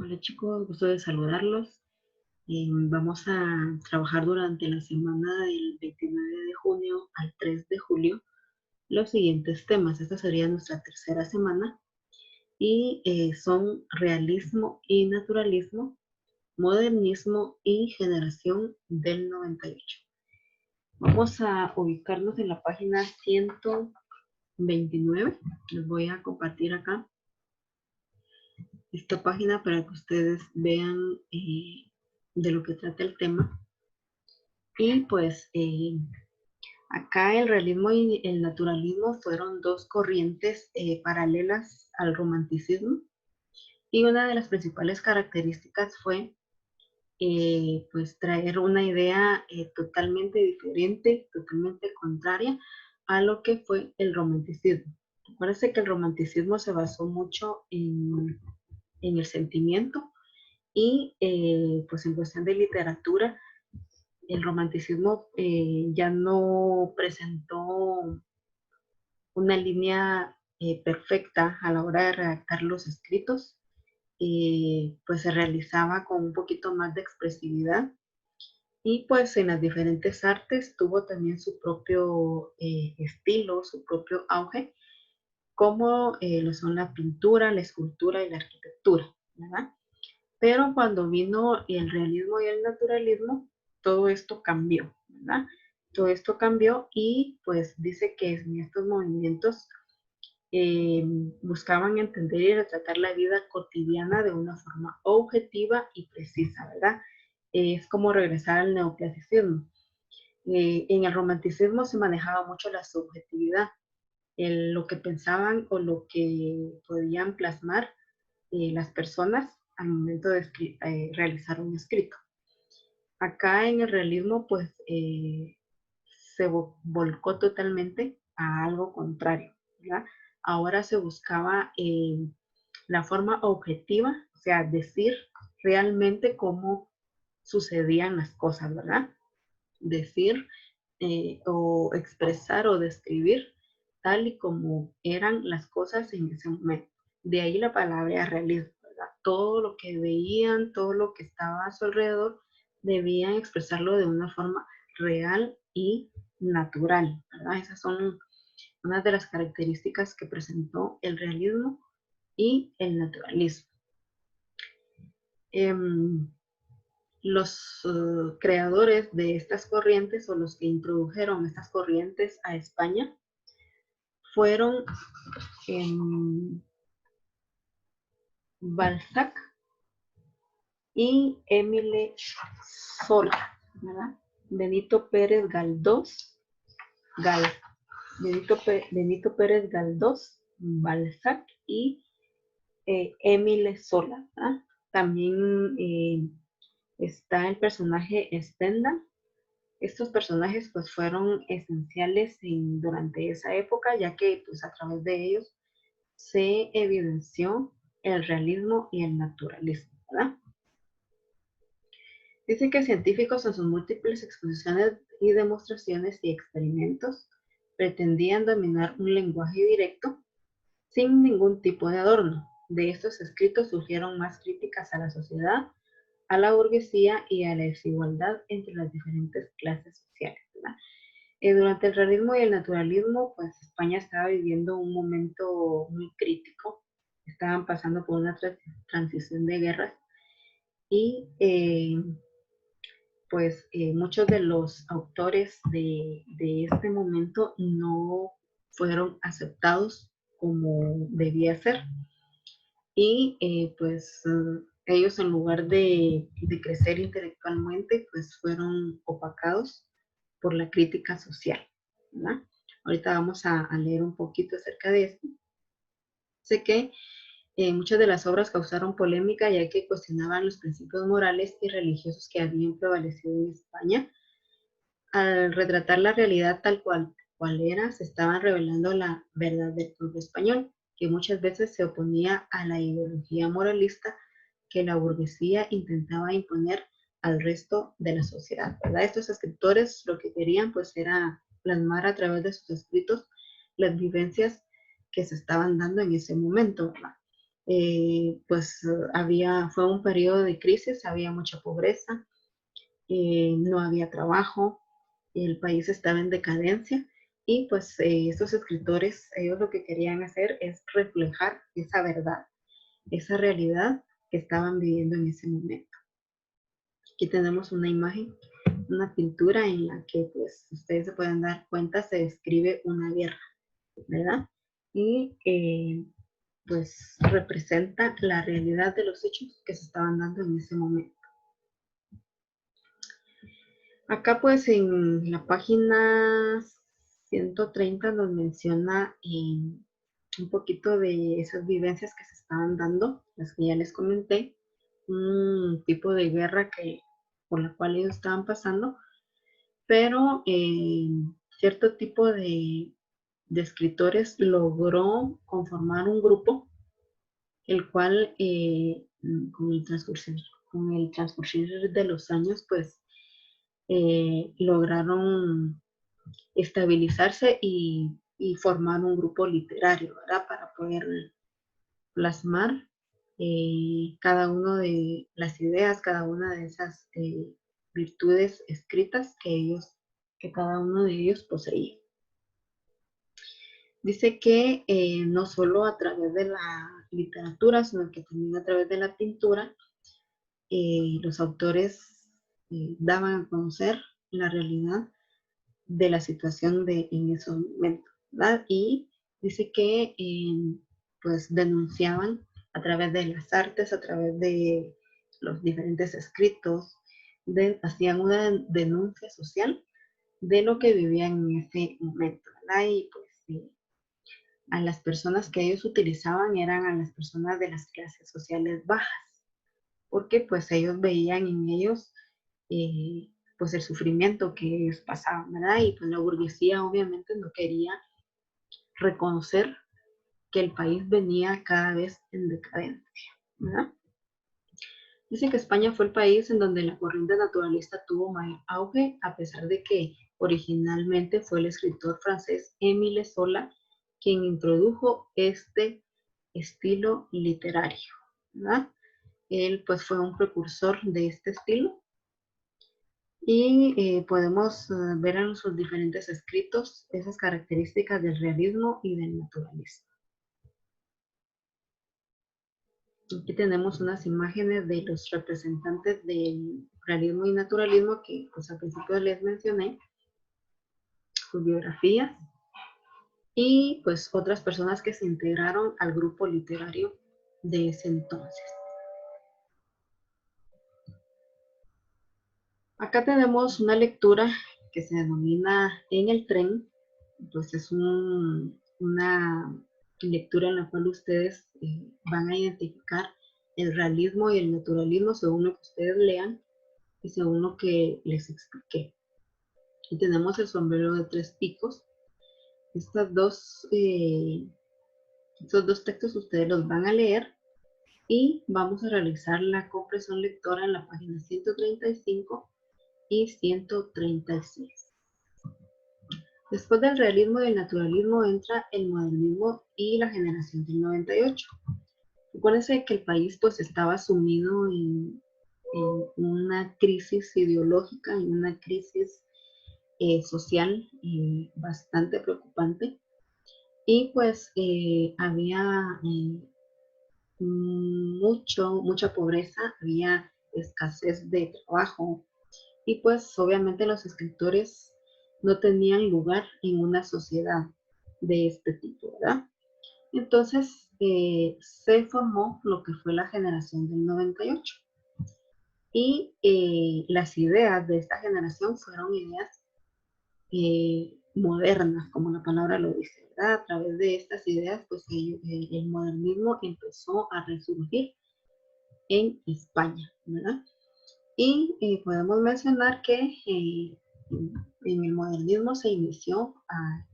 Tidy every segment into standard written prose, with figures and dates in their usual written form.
Hola chicos, gusto de saludarlos. Vamos a trabajar durante la semana del 29 de junio al 3 de julio los siguientes temas. Esta sería nuestra tercera semana y son realismo y naturalismo, modernismo y generación del 98. Vamos a ubicarnos en la página 129. Les voy a compartir acá esta página para que ustedes vean de lo que trata el tema. Y pues acá el realismo y el naturalismo fueron dos corrientes paralelas al romanticismo, y una de las principales características fue pues traer una idea totalmente diferente, totalmente contraria a lo que fue el romanticismo. Parece que el romanticismo se basó mucho en el sentimiento y pues en cuestión de literatura el romanticismo ya no presentó una línea perfecta a la hora de redactar los escritos. Pues se realizaba con un poquito más de expresividad, y pues en las diferentes artes tuvo también su propio estilo, su propio auge, como lo son la pintura, la escultura y la arquitectura, ¿verdad? Pero cuando vino el realismo y el naturalismo, todo esto cambió, ¿verdad? Todo esto cambió, y pues dice que en estos movimientos buscaban entender y retratar la vida cotidiana de una forma objetiva y precisa, ¿verdad? Es como regresar al neoclasicismo. En el romanticismo se manejaba mucho la subjetividad, lo que pensaban o lo que podían plasmar las personas al momento de realizar un escrito. Acá en el realismo, pues se volcó totalmente a algo contrario, ¿verdad? Ahora se buscaba la forma objetiva, o sea, decir realmente cómo sucedían las cosas, ¿verdad? Decir o expresar o describir tal y como eran las cosas en ese momento. De ahí la palabra realismo, ¿verdad? Todo lo que veían, todo lo que estaba a su alrededor, debían expresarlo de una forma real y natural, ¿verdad? Esas son unas de las características que presentó el realismo y el naturalismo. Los creadores de estas corrientes, o los que introdujeron estas corrientes a España, fueron Balzac y Émile Zola, ¿verdad? Benito Pérez Galdós, Benito Pérez Galdós, Balzac y Émile Zola, ¿verdad? También está el personaje Stendhal. Estos personajes pues fueron esenciales durante esa época, ya que pues a través de ellos se evidenció el realismo y el naturalismo, ¿verdad? Dice que científicos en sus múltiples exposiciones y demostraciones y experimentos pretendían dominar un lenguaje directo sin ningún tipo de adorno. De estos escritos surgieron más críticas a la sociedad, a la burguesía y a la desigualdad entre las diferentes clases sociales, ¿verdad? Durante el realismo y el naturalismo, pues España estaba viviendo un momento muy crítico. Estaban pasando por una transición de guerras, y pues muchos de los autores de este momento no fueron aceptados como debía ser. Y pues ellos, en lugar de crecer intelectualmente, pues fueron opacados por la crítica social, ¿verdad? Ahorita vamos a leer un poquito acerca de esto. Sé que muchas de las obras causaron polémica, ya que cuestionaban los principios morales y religiosos que habían prevalecido en España. Al retratar la realidad tal cual era, se estaban revelando la verdad del pueblo español, que muchas veces se oponía a la ideología moralista que la burguesía intentaba imponer al resto de la sociedad, ¿verdad? Estos escritores lo que querían pues era plasmar a través de sus escritos las vivencias que se estaban dando en ese momento, ¿verdad? pues fue un periodo de crisis, había mucha pobreza, no había trabajo, el país estaba en decadencia y pues estos escritores, ellos lo que querían hacer es reflejar esa verdad, esa realidad que estaban viviendo en ese momento. Aquí tenemos una imagen, una pintura en la que pues ustedes se pueden dar cuenta, se describe una guerra, ¿verdad? Y pues representa la realidad de los hechos que se estaban dando en ese momento. Acá pues en la página 130 nos menciona un poquito de esas vivencias que se estaban dando, las que ya les comenté, un tipo de guerra por la cual ellos estaban pasando, pero cierto tipo de escritores logró conformar un grupo, el cual con el transcurrir de los años, pues lograron estabilizarse y formar un grupo literario, ¿verdad? Para poder plasmar cada una de las ideas, cada una de esas virtudes escritas que cada uno de ellos poseía. Dice que no solo a través de la literatura, sino que también a través de la pintura, los autores daban a conocer la realidad de la situación en esos momentos, ¿verdad? Y dice que pues denunciaban a través de las artes, a través de los diferentes escritos, hacían una denuncia social de lo que vivían en ese momento, ¿verdad? Y pues a las personas que ellos utilizaban eran a las personas de las clases sociales bajas, porque pues ellos veían en ellos pues el sufrimiento que ellos pasaban, ¿verdad? Y pues la burguesía obviamente no quería reconocer que el país venía cada vez en decadencia, ¿verdad? Dice que España fue el país en donde la corriente naturalista tuvo mayor auge, a pesar de que originalmente fue el escritor francés Émile Zola quien introdujo este estilo literario, ¿verdad? Él pues fue un precursor de este estilo y podemos ver en sus diferentes escritos esas características del realismo y del naturalismo. Aquí tenemos unas imágenes de los representantes del realismo y naturalismo que pues al principio les mencioné, sus biografías y pues otras personas que se integraron al grupo literario de ese entonces. Acá tenemos una lectura que se denomina En el tren, pues es una lectura en la cual ustedes van a identificar el realismo y el naturalismo según lo que ustedes lean y según lo que les expliqué. Y tenemos el sombrero de tres picos. Estos dos textos ustedes los van a leer y vamos a realizar la comprensión lectora en la página 135 y 136. Después del realismo y el naturalismo entra el modernismo y la generación del 98. Recuérdense que el país pues estaba sumido en una crisis ideológica, en una crisis social bastante preocupante y pues había mucha pobreza, había escasez de trabajo y pues obviamente los escritores no tenían lugar en una sociedad de este tipo, ¿verdad? Entonces se formó lo que fue la generación del 98 y las ideas de esta generación fueron ideas modernas, como la palabra lo dice, ¿verdad? A través de estas ideas, pues el modernismo empezó a resurgir en España, ¿verdad? Y podemos mencionar que en el modernismo se inició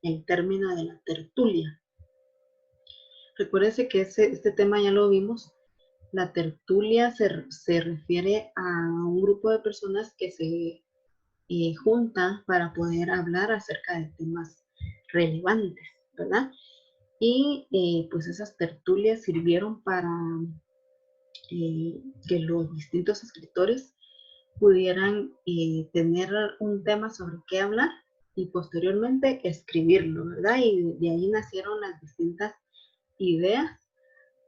el término de la tertulia. Recuérdense que este tema ya lo vimos. La tertulia se refiere a un grupo de personas que se junta para poder hablar acerca de temas relevantes, ¿verdad? Y pues esas tertulias sirvieron para que los distintos escritores pudieran tener un tema sobre qué hablar y posteriormente escribirlo, ¿verdad? Y de ahí nacieron las distintas ideas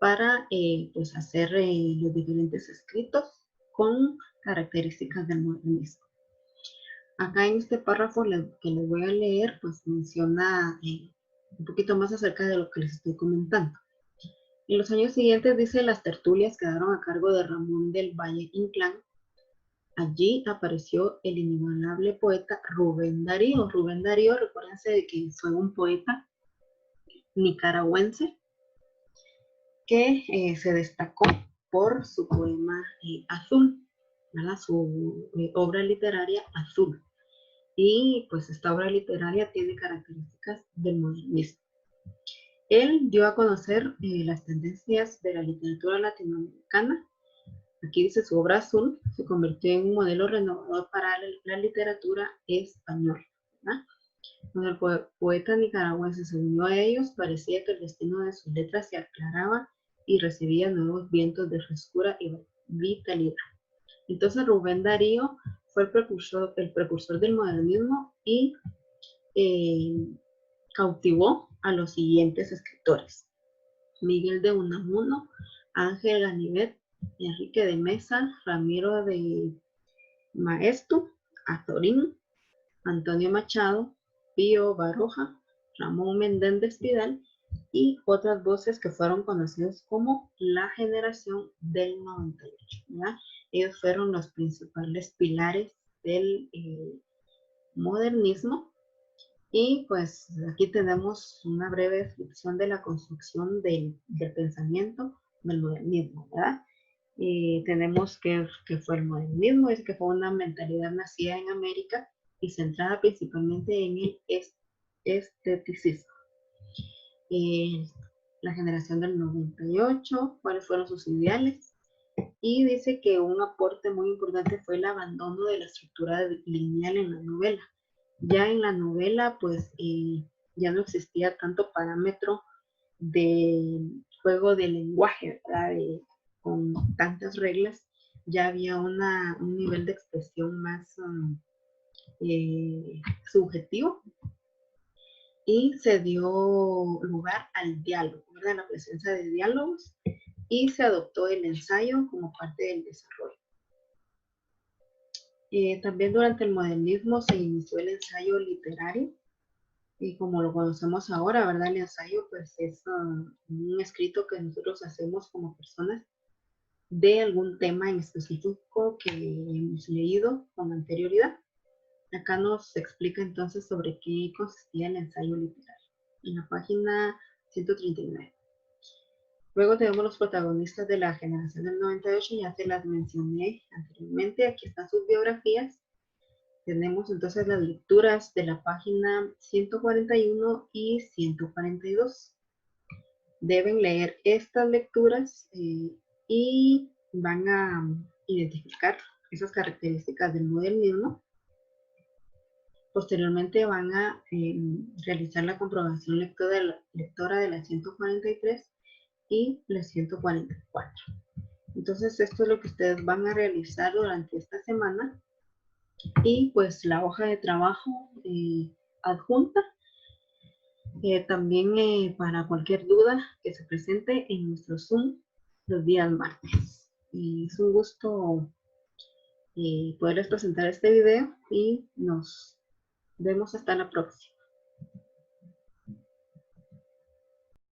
para pues hacer los diferentes escritos con características del modernismo. Acá en este párrafo que les voy a leer, pues menciona un poquito más acerca de lo que les estoy comentando. En los años siguientes, dice, las tertulias quedaron a cargo de Ramón del Valle Inclán. Allí apareció el inigualable poeta Rubén Darío. Rubén Darío, recuérdense de que fue un poeta nicaragüense que se destacó por su poema Azul, ¿verdad? Su obra literaria Azul. Y pues esta obra literaria tiene características del modernismo. Él dio a conocer las tendencias de la literatura latinoamericana. Aquí dice, su obra Azul se convirtió en un modelo renovador para la literatura española, ¿verdad? Cuando el poeta nicaragüense se unió a ellos, parecía que el destino de sus letras se aclaraba y recibía nuevos vientos de frescura y vitalidad. Entonces Rubén Darío fue el precursor del modernismo y cautivó a los siguientes escritores: Miguel de Unamuno, Ángel Ganivet, Enrique de Mesa, Ramiro de Maeztu, Azorín, Antonio Machado, Pío Baroja, Ramón Menéndez Pidal y otras voces que fueron conocidas como la generación del 98, ¿verdad? Ellos fueron los principales pilares del modernismo. Y pues aquí tenemos una breve descripción de la construcción del pensamiento del modernismo, ¿verdad? Tenemos que fue el modernismo, es que fue una mentalidad nacida en América y centrada principalmente en el esteticismo. La generación del 98, cuáles fueron sus ideales, y dice que un aporte muy importante fue el abandono de la estructura lineal en la novela. Ya en la novela, pues ya no existía tanto parámetro de juego de lenguaje, ¿verdad? Con tantas reglas, ya había un nivel de expresión más subjetivo, y se dio lugar al diálogo, ¿verdad? La presencia de diálogos, y se adoptó el ensayo como parte del desarrollo. También durante el modernismo se inició el ensayo literario, y como lo conocemos ahora, ¿verdad? El ensayo pues es un escrito que nosotros hacemos como personas de algún tema en específico que hemos leído con anterioridad. Acá nos explica entonces sobre qué consistía el ensayo literario, en la página 139. Luego tenemos los protagonistas de la generación del 98, ya se las mencioné anteriormente, aquí están sus biografías. Tenemos entonces las lecturas de la página 141 y 142. Deben leer estas lecturas y van a identificar esas características del modernismo. Posteriormente van a realizar la comprobación lectora de la 143 y la 144. Entonces esto es lo que ustedes van a realizar durante esta semana. Y pues la hoja de trabajo adjunta, también para cualquier duda que se presente en nuestro Zoom los días martes. Es un gusto poderles presentar este video y nos vemos hasta la próxima.